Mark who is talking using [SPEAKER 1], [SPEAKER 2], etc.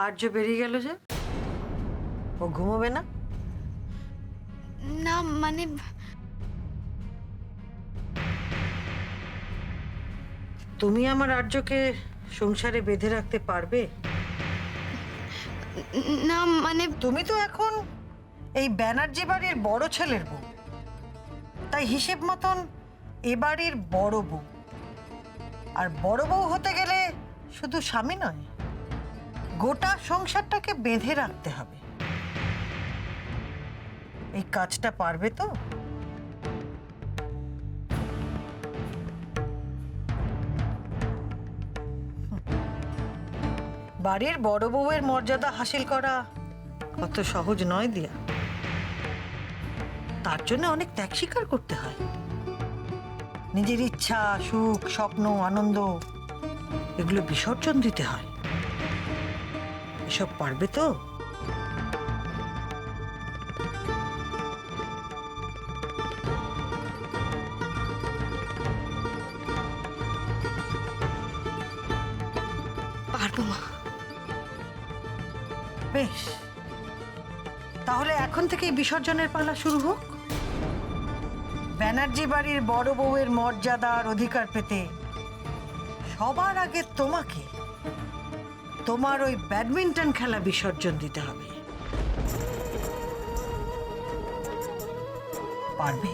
[SPEAKER 1] আর্য বেরিয়ে গেল যে? ও ঘুমোবে না?
[SPEAKER 2] না মানে
[SPEAKER 1] তুমি আমার আর্যকে সংসারে বেঁধে রাখতে পারবে?
[SPEAKER 2] না মানে
[SPEAKER 1] তুমি তো এখন এই ব্যানার্জি বাড়ির বড় ছেলের বউ, তাই হিসেব মতন এ বাড়ির বড় বউ। আর বড় বউ হতে গেলে শুধু স্বামী নয়, গোটা সংসারটাকে বেঁধে রাখতে হবে। এই কাজটা পারবে তো? বাড়ির বড় বউয়ের মর্যাদা হাসিল করা অত সহজ নয় দিয়া। তার জন্য অনেক ত্যাগ স্বীকার করতে হয়। নিজের ইচ্ছা, সুখ, স্বপ্ন, আনন্দ এগুলো বিসর্জন দিতে হয়। এসব পারবে তো?
[SPEAKER 2] পারবো মা।
[SPEAKER 1] বেশ, তাহলে এখন থেকেই বিসর্জনের পালা শুরু হোক। ব্যানার্জি বাড়ির বড় বউয়ের মর্যাদা আর অধিকার পেতে সবার আগে তোমাকে তোমার ওই ব্যাডমিন্টন খেলা বিসর্জন দিতে হবে। পারবে?